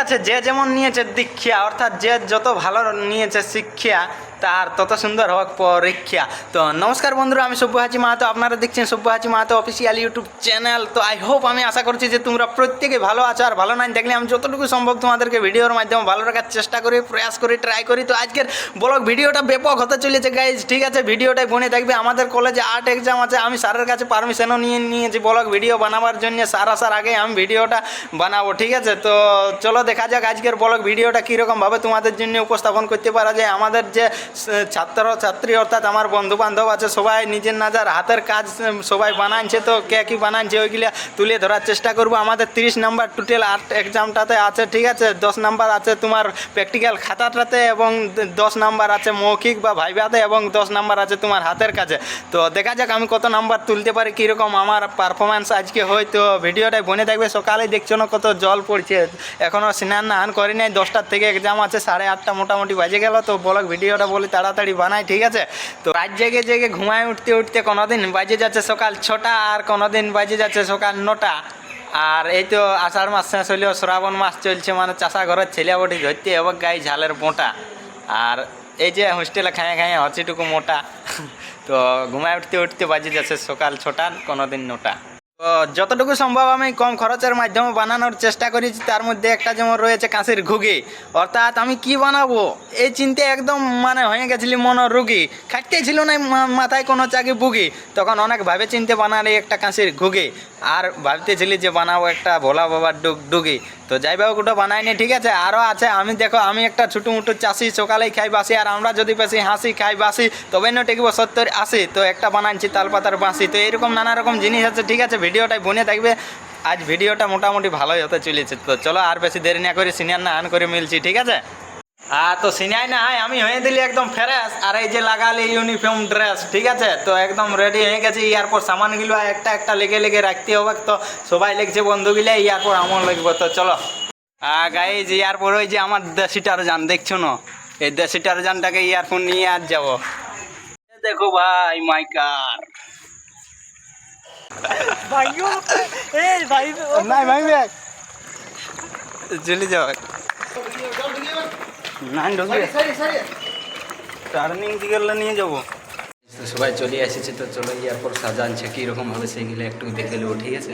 আছে, যে যেমন নিয়েছে দীক্ষা, অর্থাৎ যে যত ভালো নিয়েছে শিক্ষা তার তত সুন্দর হোক পরীক্ষা। তো নমস্কার বন্ধুরা, আমি সব্যসাচী মাহাতো, আপনারা দেখছেন Sabyasachi Mahato official YouTube channel. তো আই হোপ, আমি আশা করছি যে তোমরা প্রত্যেকে ভালো আছো, আর ভালো নাই দেখলে আমি যতটুকু সম্ভব তোমাদেরকে ভিডিওর মাধ্যমে ভালো রাখার চেষ্টা করি, প্রয়াস করি, ট্রাই করি। তো আজকের ব্লগ ভিডিওটা ব্যাপক হতে চলেছে গাইজ, ঠিক আছে? ভিডিওটাই বনে থাকবে। আমাদের কলেজে আর্ট এক্সাম আছে, আমি স্যারের কাছে পারমিশনও নিয়েছি ব্লগ ভিডিও বানাবার জন্য। স্যার আসার আগে আমি ভিডিওটা বানাবো, ঠিক আছে? তো চলো দেখা যাক আজকের ব্লগ ভিডিওটা কীরকমভাবে তোমাদের জন্য উপস্থাপন করতে পারা যায়। আমাদের যে ছাত্রছাত্রী অর্থাৎ আমার বন্ধু বান্ধব আছে, সবাই নিজের নাজার হাতের কাজ সবাই বানাচ্ছে। তো কে কী বানাচ্ছে ওইগুলো তুলে ধরার চেষ্টা করবো। আমাদের 30 নাম্বার টোটাল আর্ট এক্সামটাতে আছে, ঠিক আছে? 10 নাম্বার আছে তোমার প্র্যাকটিক্যাল খাতাটাতে, এবং 10 নাম্বার আছে মৌখিক বা ভাইভাতে, এবং 10 নাম্বার আছে তোমার হাতের কাছে। তো দেখা যাক আমি কত নাম্বার তুলতে পারি, কীরকম আমার পারফরমেন্স আজকে হয়। তো ভিডিওটাই বনে থাকবে। সকালে দেখছো না কত জল পড়ছে, এখনও স্নান নান করি নাই। 10টার থেকে এক্সাম আছে, 8:30 মোটামুটি বাজে গেল। তো ব্লগ ভিডিওটা বলি তাড়াতাড়ি বানাই, ঠিক আছে? তো রাত জেগে জেগে ঘুমায় উঠতে উঠতে কোনোদিন বাজে যাচ্ছে সকাল 6টা, আর কোনোদিন বাজে যাচ্ছে সকাল 9টা। আর এই তো আষাঢ় মাস শেষ হলেও শ্রাবণ মাস চলছে, মানে চাষা ঘরের ছেলে বটি ধরতে হবে গায়ে ঝালের মোটা। আর এই যে হোস্টেলে খাঁয়ে খাঁয়ে হচ্ছেটুকু মোটা। তো ঘুমায় উঠতে উঠতে বাজে যাচ্ছে সকাল 6টা, কোনোদিন 9টা। তো যতটুকু সম্ভব আমি কম খরচের মাধ্যমে বানানোর চেষ্টা করেছি। তার মধ্যে একটা যেমন রয়েছে কাঁচের ঘুগি, অর্থাৎ আমি কি বানাবো এই চিন্তায় একদম মানে হয়ে গেছিলি মনোরোগী, খাটতেই ছিল না মাথায় কোনো চাকি বুগি। তখন অনেক ভাবে চিনতে বানালে একটা কাঁচের ঘুগি, আর ভাবতেছিলি যে বানাবো একটা ভোলা বাবার ডুগি। তো যাই হোক ওটা বানাইনি, ঠিক আছে? আরও আছে। আমি দেখো, আমি একটা ছোটো মোটো চাষি, সকালেই খাই বাসি, আর আমরা যদি বেশি হাসি খাই বাসি তবে না টেকবো 70-80। তো একটা বানাচ্ছি তালপাতার বাঁশি। তো এরকম নানা রকম জিনিস আছে, ঠিক আছে? ভিডিওটাই বনে থাকবে। আজ ভিডিওটা মোটামুটি ভালোই হতে চলেছে। তো চলো আর বেশি দেরি না করে সিনিয়র না আন করে মিলছি, ঠিক আছে? তো সিনিয়াই না হয় আমি হয়ে দিলি একদম ফ্রেশ, আর এই যে লাগালি ইউনিফর্ম ড্রেস, ঠিক আছে? তো একদম রেডি হয়ে গেছে। ইয়ারপর সামানগুলো একটা একটা লেগে লেগে রাখতে হবে। তো সবাই লেগছে বন্ধুগুলো, ইয়ারপর আমার লাগবে। তো চলো গাইজ, ইয়ারপর ওই যে আমার দেশি টারজান দেখছো না, এই দেশি টারজানটাকে ইয়ারফোন নিয়ে আর যাবো। দেখো ভাই মাইকার চলে যাও না, টার্নিং দিকে নিয়ে যাবো। তো সবাই চলে এসেছে, তো চলো এরপর সাজানছে কীরকম হবে সেইগুলো একটু দেখে নেবো, ঠিক আছে?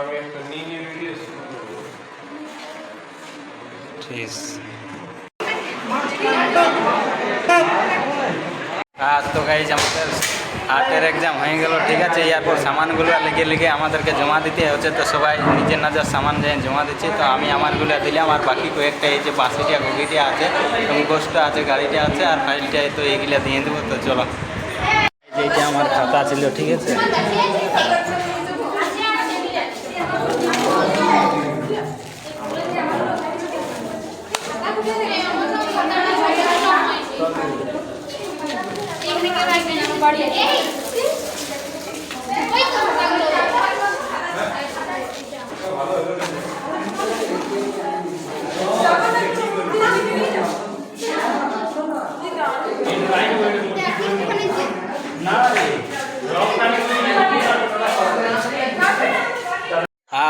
আমি একটা নিয়ে ভিডিও ঠিক তো গাইজ আমাদের আর্টের এক্সাম হয়ে গেল, ঠিক আছে। এরপর সামানগুলো লেগে আমাদেরকে জমা দিতে হচ্ছে, তো সবাই নিজের নিজের সামান যায় জমা দিচ্ছে। তো আমি আমারগুলো দিলাম, আর বাকি কয়েকটা এই যে বাসিটা গুগিটা আছে, মুখোশটা আছে, গাড়িটা আছে, আর ফাইলটা, তো এইগুলো দিয়ে দেবো। তো চলো, এইটা আমার খাতা ছিল, ঠিক আছে।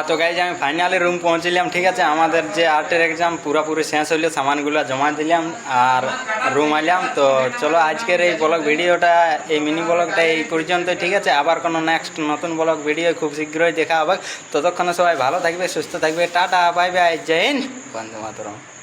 তো গাইজ আমি ফাইনালি রুম পৌঁছলাম, ঠিক আছে। আমাদের যে আর্টের এক্সাম পুরোপুরি শেষ হইলো, সামানগুলো জমা দিলাম আর রুম আইলাম। তো চলো, আজকের এই ব্লগ ভিডিওটা, এই মিনি ব্লগটা এই পর্যন্ত, ঠিক আছে। আবার কোনো নেক্সট নতুন ব্লগ ভিডিও খুব শীঘ্রই দেখা হবে। ততক্ষণে সবাই ভালো থাকবে, সুস্থ থাকবে। টাটা, বাই বাই, জয় হিন্দ, বন্দে মাতরম।